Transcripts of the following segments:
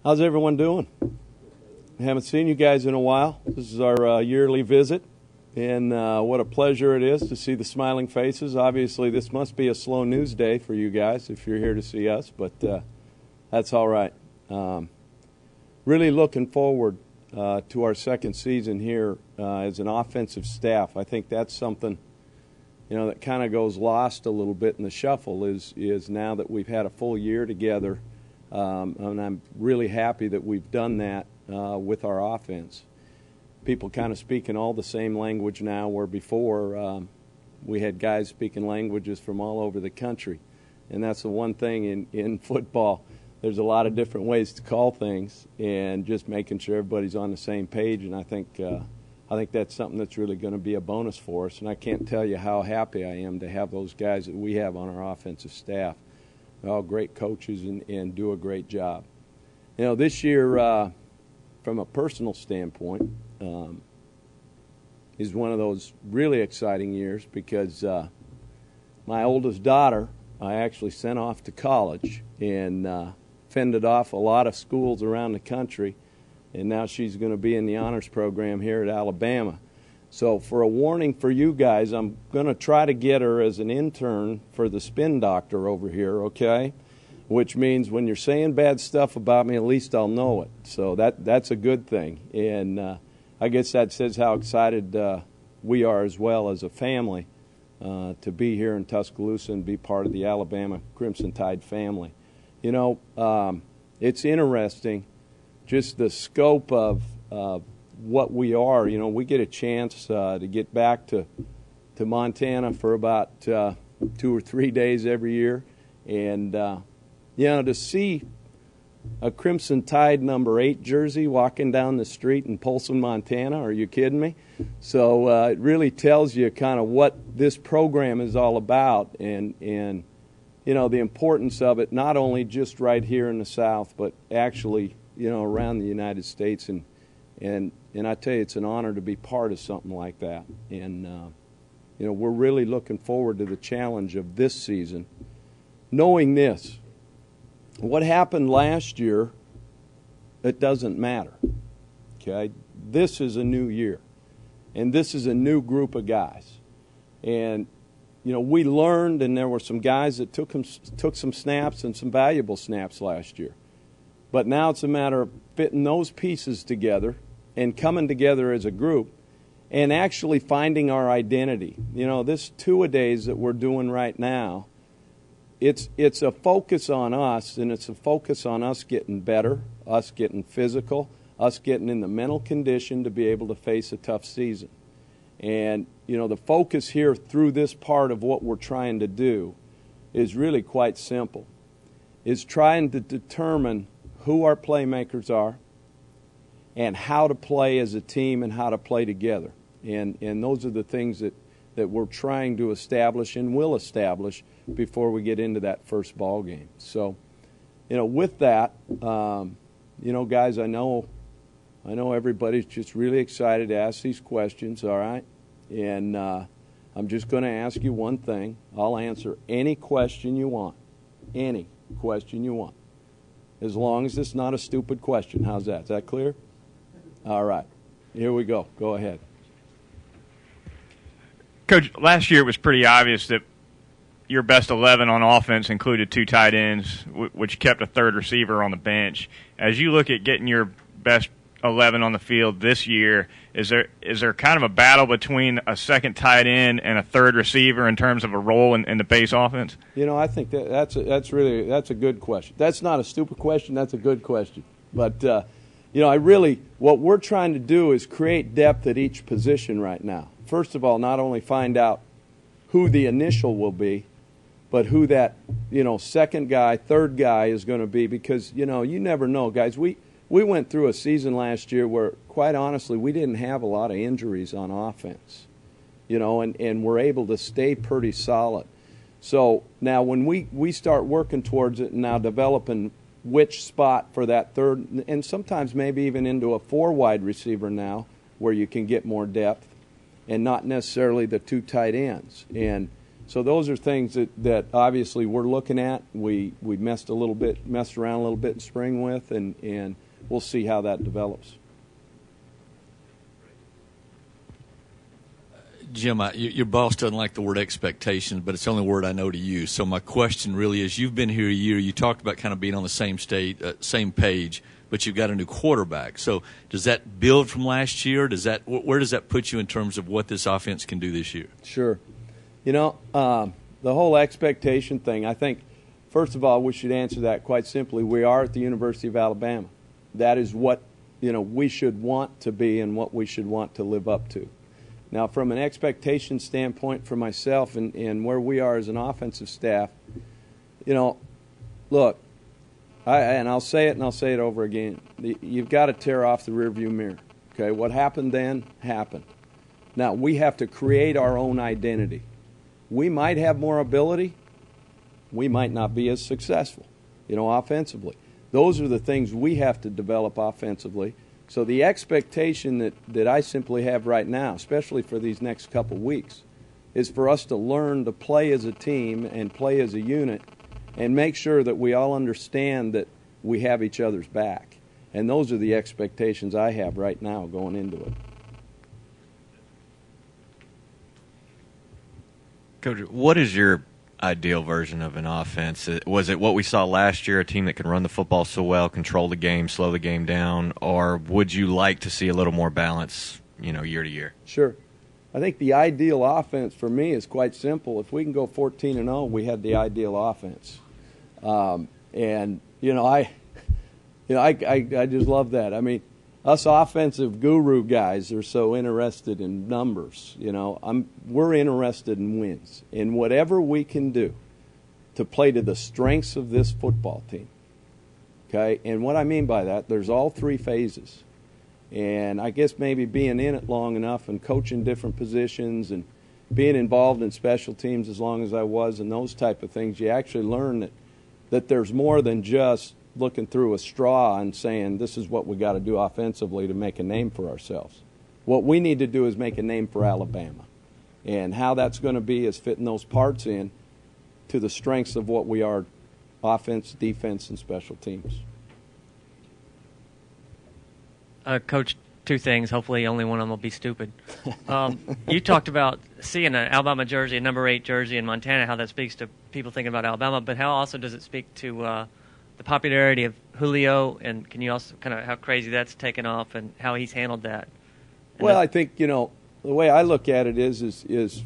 How's everyone doing? I haven't seen you guys in a while. This is our yearly visit, and what a pleasure it is to see the smiling faces. Obviously, this must be a slow news day for you guys if you're here to see us, but that's all right. Really looking forward to our second season here as an offensive staff. I think that's something that kind of goes lost a little bit in the shuffle is now that we've had a full year together. And I'm really happy that we've done that with our offense. People kind of speaking all the same language now, where before we had guys speaking languages from all over the country. And that's the one thing in football. There's a lot of different ways to call things, and just making sure everybody's on the same page. And I think that's something that's really going to be a bonus for us. And I can't tell you how happy I am to have those guys that we have on our offensive staff. They're all great coaches and do a great job. This year, from a personal standpoint, is one of those really exciting years because my oldest daughter I actually sent off to college and fended off a lot of schools around the country, and now she's going to be in the honors program here at Alabama. So for a warning for you guys, I'm going to try to get her as an intern for the spin doctor over here, okay? Which means when you're saying bad stuff about me, at least I'll know it. So that's a good thing. And I guess that says how excited we are as well as a family to be here in Tuscaloosa and be part of the Alabama Crimson Tide family. It's interesting, just the scope of what we are. We get a chance to get back to Montana for about 2 or 3 days every year, and to see a Crimson Tide number 8 jersey walking down the street in Polson, Montana. Are you kidding me? So it really tells you kind of what this program is all about, and the importance of it, not only just right here in the South, but actually around the United States. And I tell you, it's an honor to be part of something like that. And, we're really looking forward to the challenge of this season, knowing this. What happened last year, it doesn't matter, okay? This is a new year, and this is a new group of guys. And, we learned, and there were some guys that took some snaps and some valuable snaps last year. But now it's a matter of fitting those pieces together and coming together as a group and actually finding our identity. This two-a-days that we're doing right now, it's a focus on us, and it's a focus on us getting better, us getting physical, us getting in the mental condition to be able to face a tough season. And, the focus here through this part of what we're trying to do is really quite simple. Is trying to determine who our playmakers are and how to play as a team and how to play together. And those are the things that we're trying to establish and will establish before we get into that first ball game. So, with that, guys, I know everybody's just really excited to ask these questions, all right? And I'm just going to ask you one thing. I'll answer any question you want, as long as it's not a stupid question. How's that? Is that clear? All right. Here we go. Go ahead. Coach, last year it was pretty obvious that your best 11 on offense included 2 tight ends, which kept a third receiver on the bench. As you look at getting your best 11 on the field this year, is there kind of a battle between a second tight end and a third receiver in terms of a role in the base offense? I think that's a good question. That's not a stupid question. That's a good question. But what we're trying to do is create depth at each position right now. First of all, not only find out who the initial will be, but who that second guy, third guy is going to be, because you never know, guys. We went through a season last year where, quite honestly, we didn't have a lot of injuries on offense, and we're able to stay pretty solid. So now when we start working towards it and now developing which spot for that third, and sometimes maybe even into a 4 wide receiver now where you can get more depth and not necessarily the 2 tight ends. And, So those are things that obviously we're looking at. We messed around a little bit in spring with, and we'll see how that develops. Jim, your boss doesn't like the word expectations, but it's the only word I know to use. So my question really is, you've been here a year. You talked about kind of being on the same page, but you've got a new quarterback. So does that build from last year? Where does that put you in terms of what this offense can do this year? Sure. The whole expectation thing, I think, first of all, we should answer that quite simply. We are at the University of Alabama. That is what, we should want to be and what we should want to live up to. Now, from an expectation standpoint for myself and where we are as an offensive staff, look, I'll say it and I'll say it over again. You've got to tear off the rearview mirror. Okay, what happened then happened. Now, we have to create our own identity. We might have more ability. We might not be as successful, offensively. Those are the things we have to develop offensively. So the expectation that I simply have right now, especially for these next couple weeks, is for us to learn to play as a team and play as a unit and make sure that we all understand that we have each other's back. And those are the expectations I have right now going into it. Coach, what is your ideal version of an offense? Was it what we saw last year, a team that can run the football so well, control the game, slow the game down, or would you like to see a little more balance, year to year? Sure. I think the ideal offense for me is quite simple. If we can go 14-0, we had the ideal offense. I just love that. I mean, us offensive guru guys are so interested in numbers. We're interested in wins, in whatever we can do to play to the strengths of this football team. Okay, and what I mean by that, there's all three phases, and I guess maybe being in it long enough and coaching different positions and being involved in special teams as long as I was and those type of things, you actually learn that there's more than just looking through a straw and saying this is what we got to do offensively to make a name for ourselves. What we need to do is make a name for Alabama. And how that's going to be is fitting those parts in to the strengths of what we are, offense, defense, and special teams. Coach, two things. Hopefully only one of them will be stupid. You talked about seeing an Alabama jersey, a number 8 jersey in Montana, how that speaks to people thinking about Alabama, but how also does it speak to the popularity of Julio, and can you also kind of how crazy that's taken off and how he's handled that? Well, I think, the way I look at it is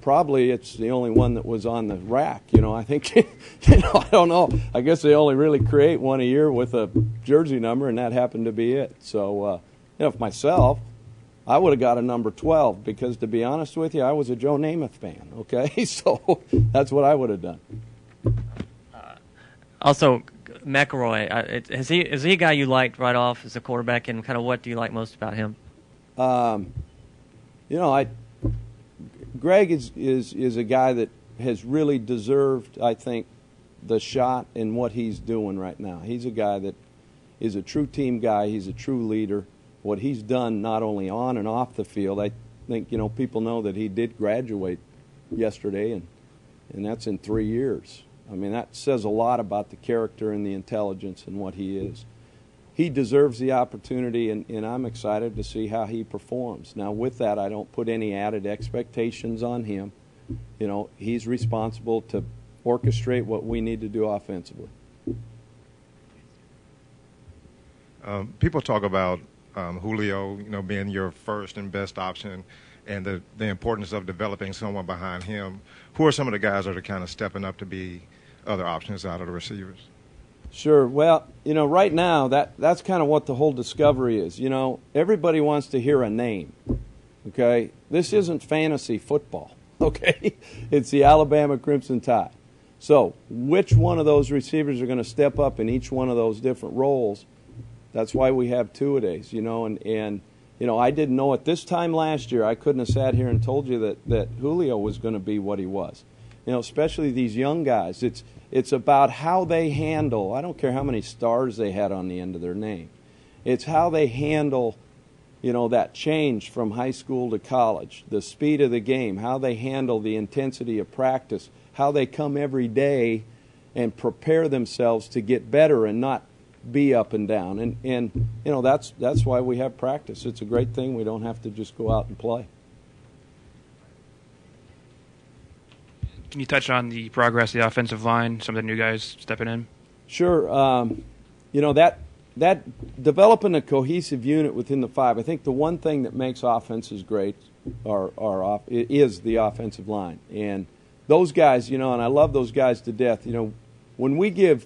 probably it's the only one that was on the rack. I think, I don't know. I guess they only really create one a year with a jersey number, and that happened to be it. So, if myself, I would have got a number 12 because, to be honest with you, I was a Joe Namath fan, okay? So that's what I would have done. Also, McElwain, is he a guy you liked right off as a quarterback, and kind of what do you like most about him? Greg is a guy that has really deserved, I think, the shot in what he's doing right now. He's a guy that is a true team guy. He's a true leader. What he's done not only on and off the field, I think, people know that he did graduate yesterday, and that's in 3 years. I mean, that says a lot about the character and the intelligence and what he is. He deserves the opportunity, and I'm excited to see how he performs. Now, with that, I don't put any added expectations on him. He's responsible to orchestrate what we need to do offensively. People talk about Julio, being your first and best option, and the importance of developing someone behind him. Who are some of the guys that are kind of stepping up to be other options out of the receivers? Sure. Well, right now, that's kind of what the whole discovery is. Everybody wants to hear a name, okay? This isn't fantasy football, okay? It's the Alabama Crimson Tide. So which one of those receivers are going to step up in each one of those different roles? That's why we have two-a-days, and I didn't know at this time last year, I couldn't have sat here and told you that Julio was going to be what he was. Especially these young guys. It's about how they handle. I don't care how many stars they had on the end of their name. It's how they handle that change from high school to college, the speed of the game, how they handle the intensity of practice, how they come every day and prepare themselves to get better and not be up and down. And that's why we have practice. It's a great thing. We don't have to just go out and play. Can you touch on the progress of the offensive line, some of the new guys stepping in? Sure. That developing a cohesive unit within the five, I think the one thing that makes offenses great is the offensive line. And those guys, and I love those guys to death. When we give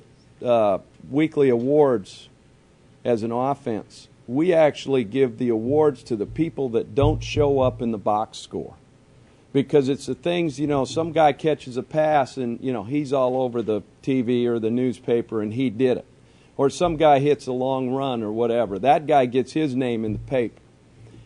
weekly awards as an offense, we actually give the awards to the people that don't show up in the box score. Because it's the things, some guy catches a pass and, he's all over the TV or the newspaper and he did it. Or some guy hits a long run or whatever. That guy gets his name in the paper.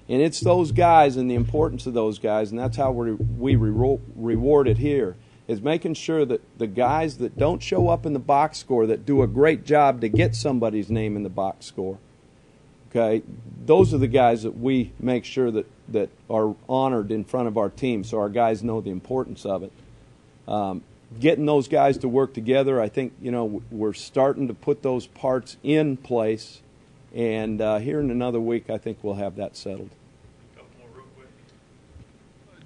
And it's those guys and the importance of those guys, and that's how we reward it here, is making sure that the guys that don't show up in the box score, that do a great job to get somebody's name in the box score, okay, those are the guys that we make sure that are honored in front of our team, so our guys know the importance of it. Getting those guys to work together, I think, we're starting to put those parts in place, and here in another week, I think we'll have that settled.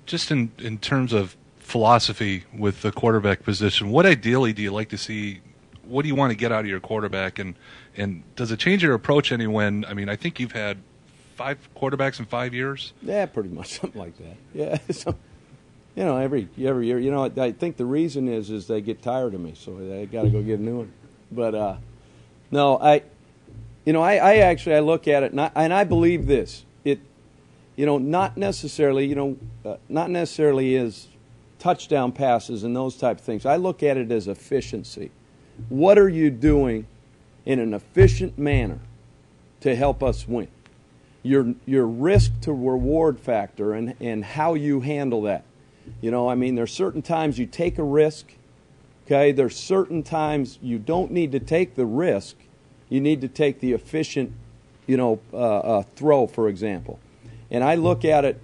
Just in terms of philosophy with the quarterback position, what ideally do you like to see? What do you want to get out of your quarterback, and does it change your approach any when? I mean, I think you've had 5 quarterbacks in 5 years. Yeah, pretty much something like that. Yeah, so, every year. I think the reason is they get tired of me, so they got to go get a new one. But no, I actually look at it and I believe this. Not necessarily is touchdown passes and those type of things. I look at it as efficiency. What are you doing in an efficient manner to help us win? Your risk to reward factor and how you handle that. There's certain times you take a risk. Okay, there's certain times you don't need to take the risk. You need to take the efficient, throw, for example. And I look at it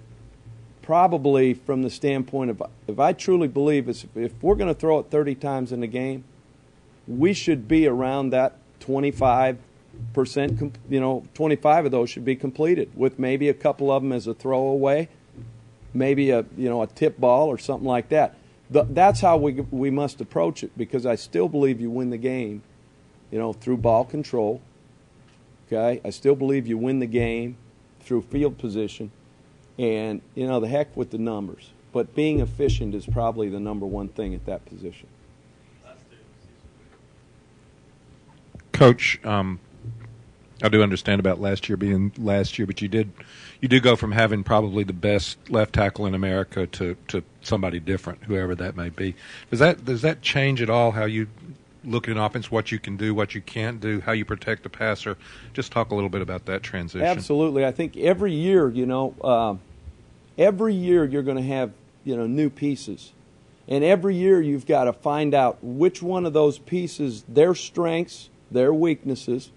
probably from the standpoint of, if I truly believe if we're going to throw it 30 times in a game, we should be around that 25%. 25 of those should be completed, with maybe a couple of them as a throwaway, maybe a tip ball or something like that. That's how we must approach it, because I still believe you win the game, through ball control. Okay, I still believe you win the game through field position, and the heck with the numbers. But being efficient is probably the number one thing at that position. Coach, I do understand about last year being last year, but you did go from having probably the best left tackle in America to somebody different, whoever that may be. Does that change at all how you look at an offense, what you can do, what you can't do, how you protect the passer? Just talk a little bit about that transition. Absolutely. I think every year, you're going to have new pieces, and every year you've got to find out which one of those pieces, their strengths, their weaknesses.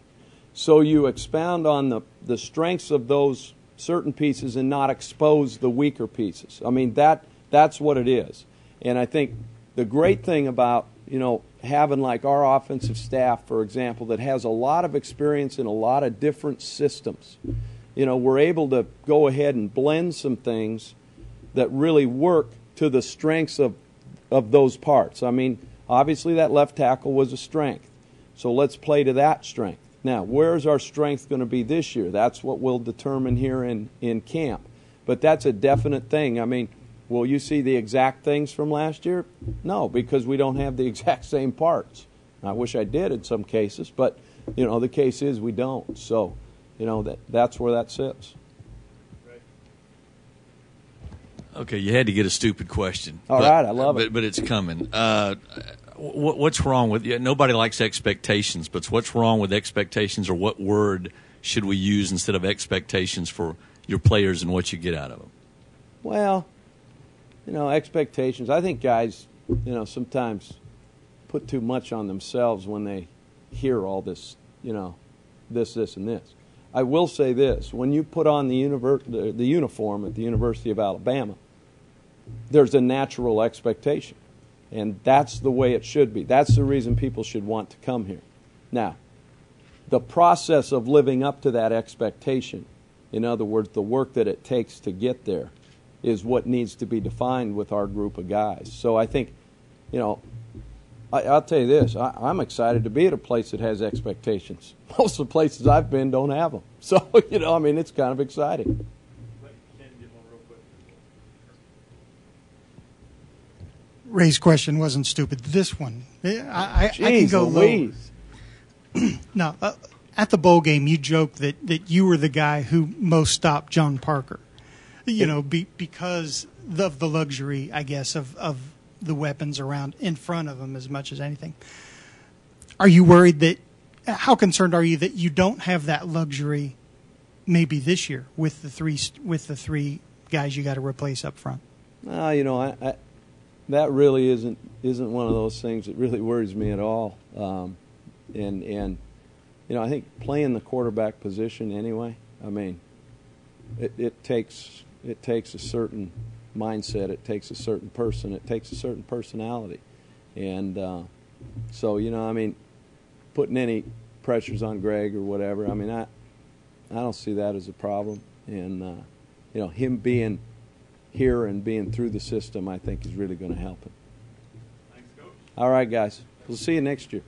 So you expound on the strengths of those certain pieces and not expose the weaker pieces. I mean, that's what it is. And I think the great thing about, having like our offensive staff, for example, that has a lot of experience in a lot of different systems, we're able to go ahead and blend some things that really work to the strengths of those parts. I mean, obviously that left tackle was a strength. So let's play to that strength. Now, where's our strength going to be this year? That's what we'll determine here in camp. But that's a definite thing. I mean, will you see the exact things from last year? No, because we don't have the exact same parts. I wish I did in some cases, but, the case is we don't. So, that's where that sits. Okay, you had to get a stupid question. All right, I love it. But it's coming. What's wrong with you? Nobody likes expectations, but what's wrong with expectations, or what word should we use instead of expectations for your players and what you get out of them? Well, expectations. I think guys, sometimes put too much on themselves when they hear all this, this, and this. I will say this: when you put on the uniform at the University of Alabama, there's a natural expectation, and that's the way it should be. That's the reason people should want to come here. Now, the process of living up to that expectation, in other words, the work that it takes to get there, is what needs to be defined with our group of guys. So I think, I'll tell you this, I'm excited to be at a place that has expectations. Most of the places I've been don't have them. So, it's kind of exciting. Ray's question wasn't stupid. This one, I can go Louise. low. No, at the bowl game, you joked that you were the guy who most stopped John Parker. Because of the luxury, I guess, of the weapons around in front of him as much as anything. Are you worried how concerned are you that you don't have that luxury maybe this year with the three guys you got to replace up front? That really isn't one of those things that really worries me at all. I think playing the quarterback position anyway, it takes a certain mindset, it takes a certain person, it takes a certain personality. And putting any pressures on Greg or whatever, I don't see that as a problem. And, him being here and being through the system, I think, is really going to help him. Thanks, Coach. All right, guys. We'll see you next year.